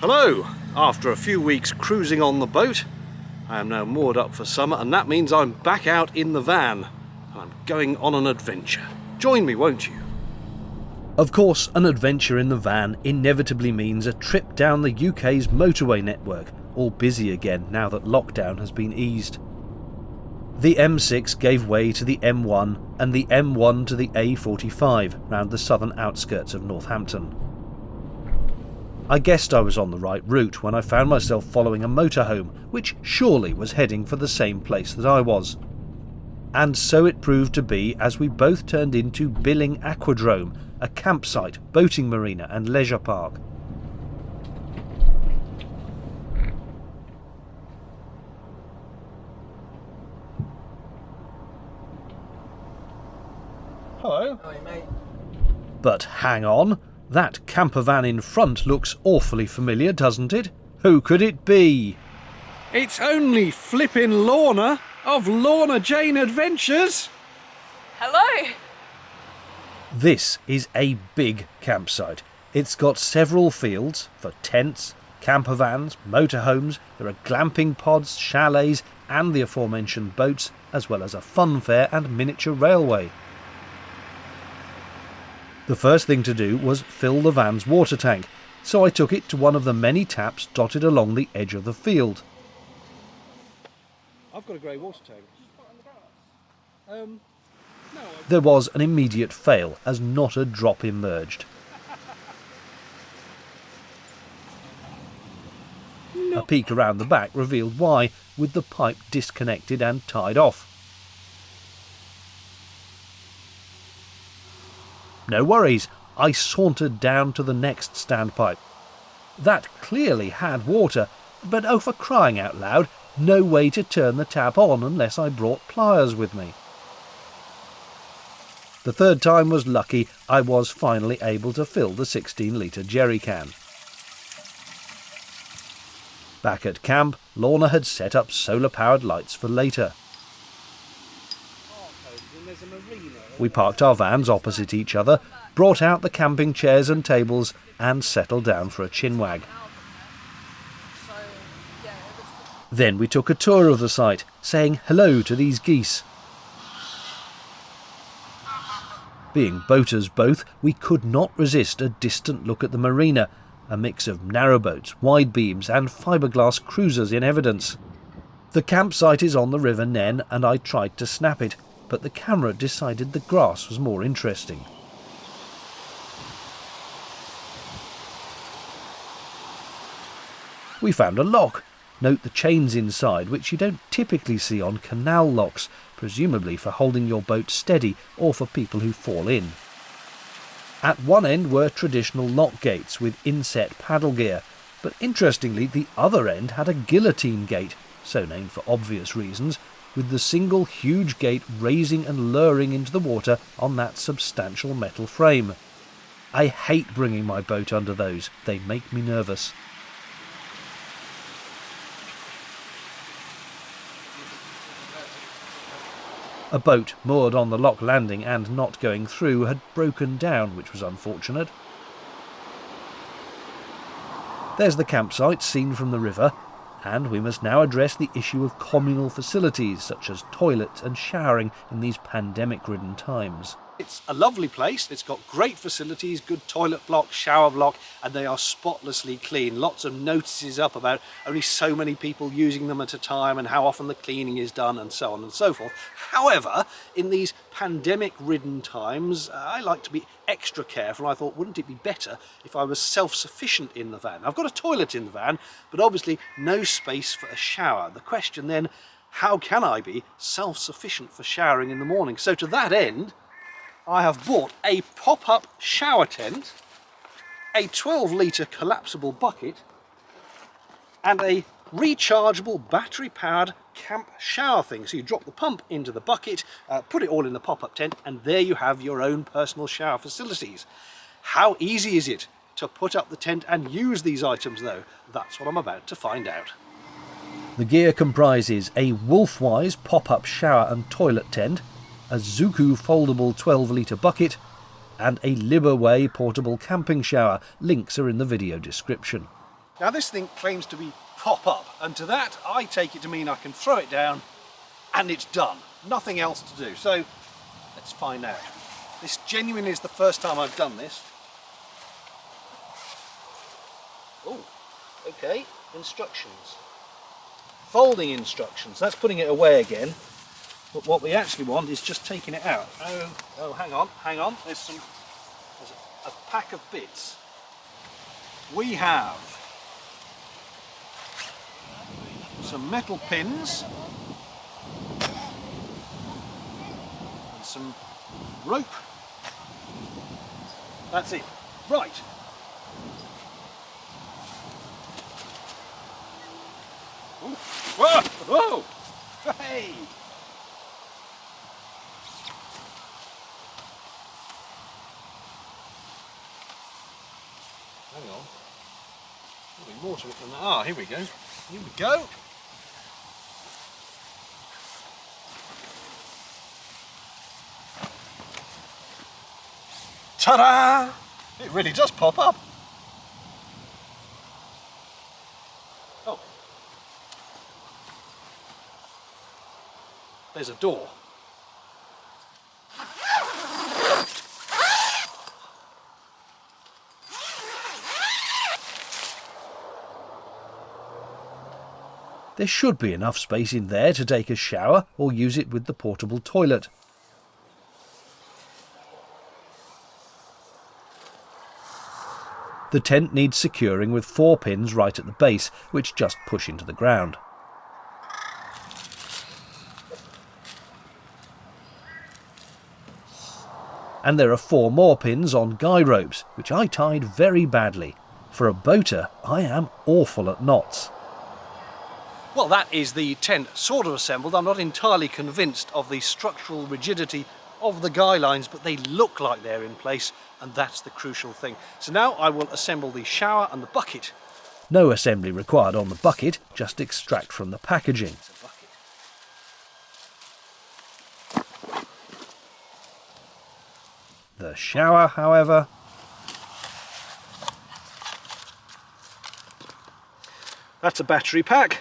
Hello! After a few weeks cruising on the boat, I am now moored up for summer, and that means I'm back out in the van. And I'm going on an adventure. Join me, won't you? Of course, an adventure in the van inevitably means a trip down the UK's motorway network, all busy again now that lockdown has been eased. The M6 gave way to the M1 and the M1 to the A45 round the southern outskirts of Northampton. I guessed I was on the right route when I found myself following a motorhome, which surely was heading for the same place that I was. And so it proved to be as we both turned into Billing Aquadrome, a campsite, boating marina and leisure park. Hello. Hi, mate. But hang on, that campervan in front looks awfully familiar, doesn't it? Who could it be? It's only flippin' Lorna of Lorna Jane Adventures! Hello! This is a big campsite. It's got several fields for tents, campervans, motorhomes. There are glamping pods, chalets and the aforementioned boats, as well as a fun fair and miniature railway. The first thing to do was fill the van's water tank, so I took it to one of the many taps dotted along the edge of the field. I've got a grey water tank. There was an immediate fail, as not a drop emerged. A peek around the back revealed why, with the pipe disconnected and tied off. No worries, I sauntered down to the next standpipe. That clearly had water, but oh, for crying out loud, no way to turn the tap on unless I brought pliers with me. The third time was lucky. I was finally able to fill the 16-litre jerry can. Back at camp, Lorna had set up solar-powered lights for later. We parked our vans opposite each other, brought out the camping chairs and tables, and settled down for a chinwag. Then we took a tour of the site, saying hello to these geese. Being boaters both, we could not resist a distant look at the marina, a mix of narrowboats, wide beams and fiberglass cruisers in evidence. The campsite is on the River Nen, and I tried to snap it, but the camera decided the grass was more interesting. We found a lock. Note the chains inside, which you don't typically see on canal locks, presumably for holding your boat steady or for people who fall in. At one end were traditional lock gates with inset paddle gear, but interestingly the other end had a guillotine gate, so named for obvious reasons, with the single huge gate raising and luring into the water on that substantial metal frame. I hate bringing my boat under those, they make me nervous. A boat moored on the lock landing and not going through had broken down, which was unfortunate. There's the campsite seen from the river, and we must now address the issue of communal facilities such as toilets and showering in these pandemic-ridden times. It's a lovely place. It's got great facilities, good toilet block, shower block, and they are spotlessly clean. Lots of notices up about only so many people using them at a time and how often the cleaning is done and so on and so forth. However, in these pandemic-ridden times, I like to be extra careful. I thought, wouldn't it be better if I was self-sufficient in the van? I've got a toilet in the van, but obviously no space for a shower. The question then, how can I be self-sufficient for showering in the morning? So to that end, I have bought a pop-up shower tent, a 12-litre collapsible bucket, and a rechargeable battery-powered camp shower thing. So you drop the pump into the bucket, put it all in the pop-up tent, and there you have your own personal shower facilities. How easy is it to put up the tent and use these items though? That's what I'm about to find out. The gear comprises a Wolfwise pop-up shower and toilet tent, a Zuku foldable 12-litre bucket, and a Liberway portable camping shower. Links are in the video description. Now this thing claims to be pop-up, and to that I take it to mean I can throw it down and it's done. Nothing else to do. So let's find out. This genuinely is the first time I've done this. Oh, okay, instructions. Folding instructions, that's putting it away again. But what we actually want is just taking it out. Oh, hang on, there's a pack of bits. We have some metal pins and some rope. That's it. Right. Ooh. Whoa! Whoa! Hey! Hang on. There'll be more to it than that. Ah, here we go. Here we go. Ta-da! It really does pop up. Oh. There's a door. There should be enough space in there to take a shower or use it with the portable toilet. The tent needs securing with 4 pins right at the base, which just push into the ground. And there are 4 more pins on guy ropes, which I tied very badly. For a boater, I am awful at knots. Well, that is the tent sort of assembled. I'm not entirely convinced of the structural rigidity of the guy lines, but they look like they're in place, and that's the crucial thing. So now I will assemble the shower and the bucket. No assembly required on the bucket, just extract from the packaging. The shower, however, that's a battery pack.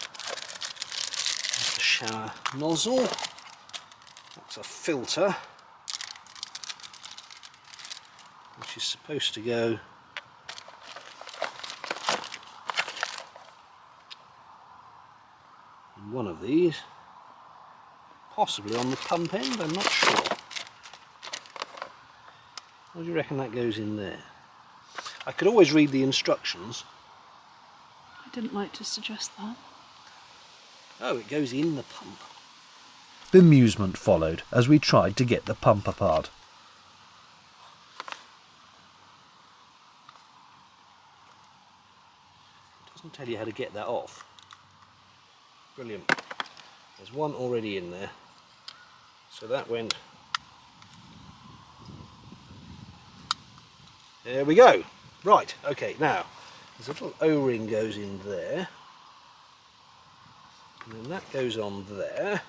That's a shower nozzle. That's a filter, which is supposed to go in one of these, possibly on the pump end, I'm not sure. What do you reckon that goes in there? I could always read the instructions. I didn't like to suggest that. Oh, it goes in the pump. Bemusement followed as we tried to get the pump apart. It doesn't tell you how to get that off. Brilliant. There's one already in there. So that went... There we go. Right, okay, now there's a little O-ring goes in there. And then that goes on there.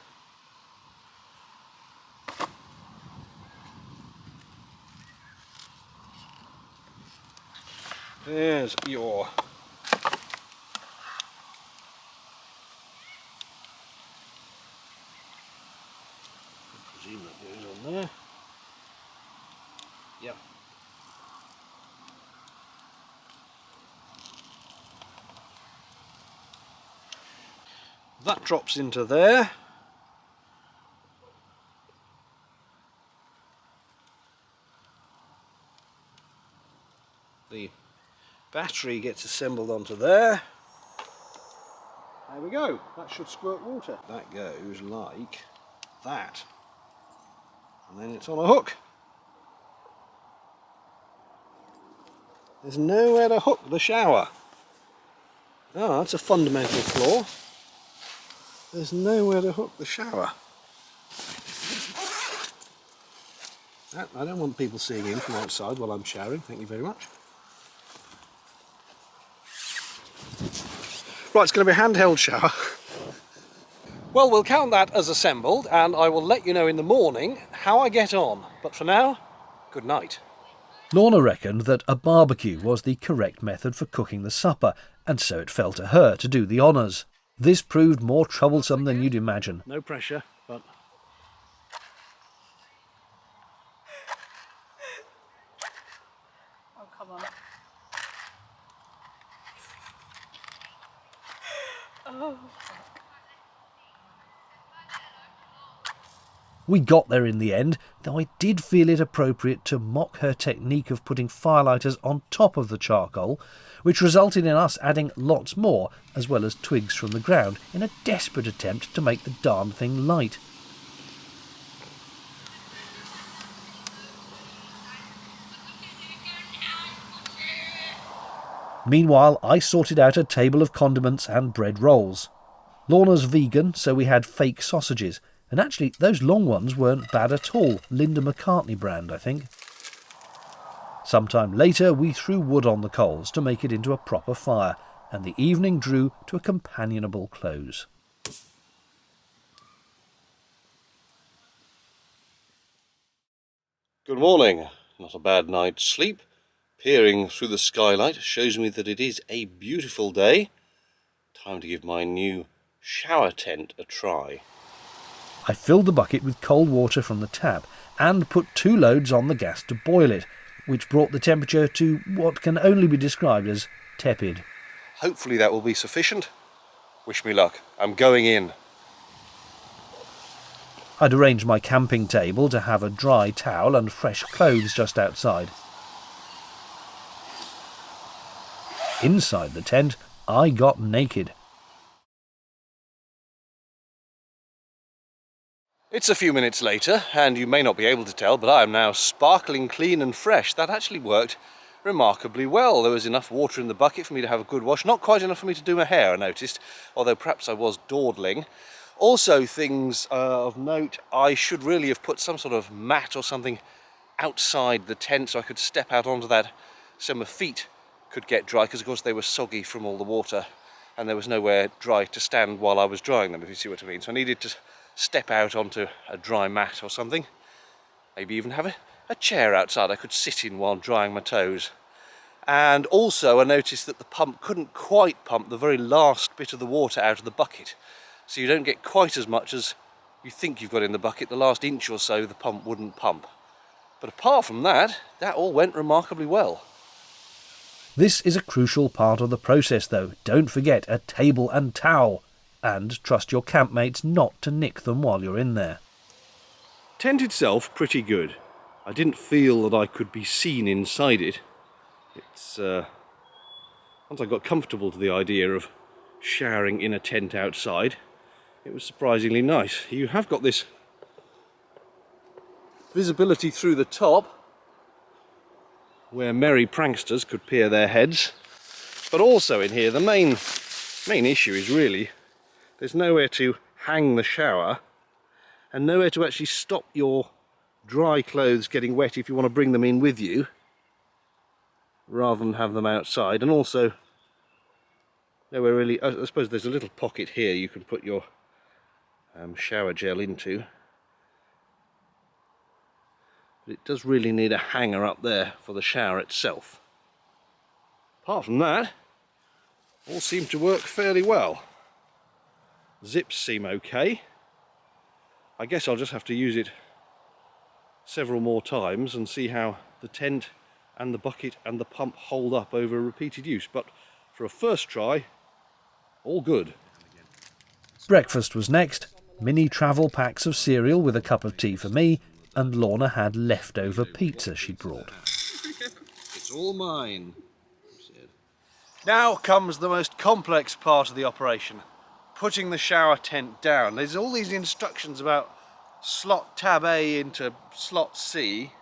There's your I presume that goes on there. Yep. That drops into there. The battery gets assembled onto there. There we go. That should squirt water. That goes like that. And then it's on a hook. There's nowhere to hook the shower. Oh, that's a fundamental flaw. There's nowhere to hook the shower. I don't want people seeing in from outside while I'm showering, thank you very much. Right, it's going to be a handheld shower. Well, we'll count that as assembled, and I will let you know in the morning how I get on. But for now, good night. Lorna reckoned that a barbecue was the correct method for cooking the supper, and so it fell to her to do the honours. This proved more troublesome than you'd imagine. No pressure, but... Oh, come on. Oh. We got there in the end, though I did feel it appropriate to mock her technique of putting firelighters on top of the charcoal, which resulted in us adding lots more, as well as twigs from the ground, in a desperate attempt to make the darn thing light. Meanwhile, I sorted out a table of condiments and bread rolls. Lorna's vegan, so we had fake sausages. And actually, those long ones weren't bad at all. Linda McCartney brand, I think. Sometime later, we threw wood on the coals to make it into a proper fire, and the evening drew to a companionable close. Good morning. Not a bad night's sleep. Peering through the skylight shows me that it is a beautiful day. Time to give my new shower tent a try. I filled the bucket with cold water from the tap and put 2 loads on the gas to boil it, which brought the temperature to what can only be described as tepid. Hopefully that will be sufficient. Wish me luck. I'm going in. I'd arranged my camping table to have a dry towel and fresh clothes just outside. Inside the tent, I got naked. It's a few minutes later, and you may not be able to tell, but I am now sparkling clean and fresh. That actually worked remarkably well. There was enough water in the bucket for me to have a good wash. Not quite enough for me to do my hair, I noticed, although perhaps I was dawdling. Also, things of note, I should really have put some sort of mat or something outside the tent so I could step out onto that so my feet could get dry, because of course they were soggy from all the water and there was nowhere dry to stand while I was drying them, if you see what I mean. So I needed to step out onto a dry mat or something, maybe even have a chair outside I could sit in while drying my toes. And also I noticed that the pump couldn't quite pump the very last bit of the water out of the bucket, so you don't get quite as much as you think you've got in the bucket. The last inch or so the pump wouldn't pump. But apart from that, that all went remarkably well. This is a crucial part of the process though. Don't forget a table and towel. And trust your campmates not to nick them while you're in there. Tent itself, pretty good. I didn't feel that I could be seen inside it. It's, once I got comfortable to the idea of showering in a tent outside, it was surprisingly nice. You have got this visibility through the top, where merry pranksters could peer their heads. But also in here, the main issue is really there's nowhere to hang the shower and nowhere to actually stop your dry clothes getting wet if you want to bring them in with you rather than have them outside. And also nowhere really, I suppose there's a little pocket here you can put your shower gel into, but it does really need a hanger up there for the shower itself. Apart from that, all seem to work fairly well. Zips seem okay. I guess I'll just have to use it several more times and see how the tent and the bucket and the pump hold up over repeated use. But for a first try, all good. Breakfast was next. Mini travel packs of cereal with a cup of tea for me, and Lorna had leftover pizza she'd brought. It's all mine. Now comes the most complex part of the operation. Putting the shower tent down. There's all these instructions about slot tab A into slot C.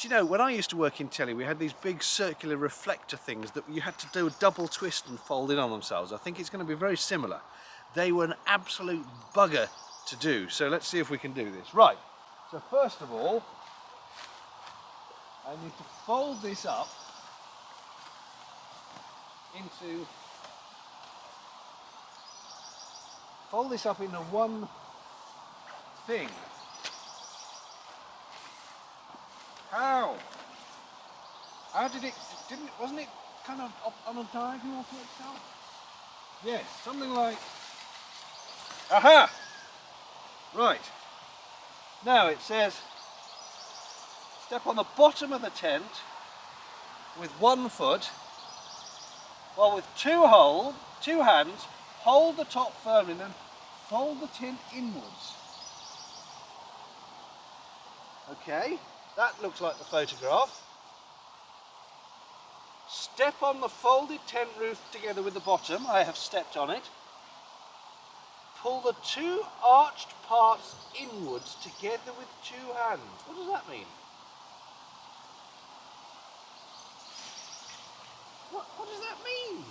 Do you know, when I used to work in telly, we had these big circular reflector things that you had to do a double twist and fold in on themselves. I think it's going to be very similar. They were an absolute bugger to do, so let's see if we can do this. Right, so first of all, I need to fold this up into one thing. How? How did it, wasn't it kind of up on a diagonal to itself? Yes, something like, aha! Right. Now it says, step on the bottom of the tent with 1 foot, while with two hands, hold the top firmly and then fold the tent inwards. Okay, that looks like the photograph. Step on the folded tent roof together with the bottom. I have stepped on it. Pull the 2 arched parts inwards together with 2 hands. What does that mean? What does that mean?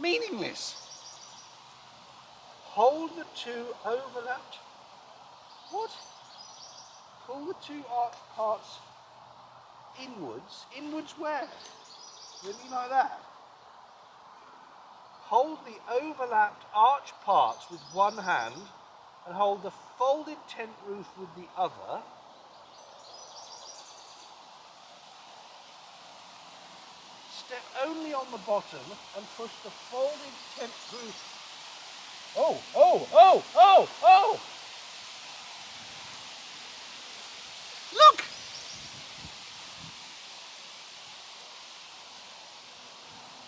Meaningless. Hold the 2 overlapped. What? Pull the 2 arched parts inwards. Inwards where? Really like that? Hold the overlapped arched parts with 1 hand and hold the folded tent roof with the other. Step only on the bottom and push the folded tent roof. Oh, oh, oh, oh, oh! Look!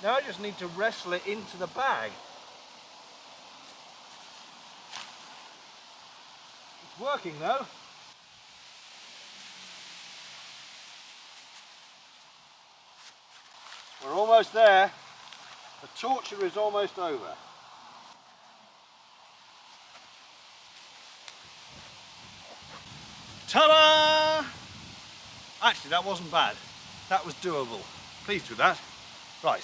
Now I just need to wrestle it into the bag. It's working though. We're almost there. The torture is almost over. Ta-da! Actually, that wasn't bad. That was doable. Pleased with that. Right,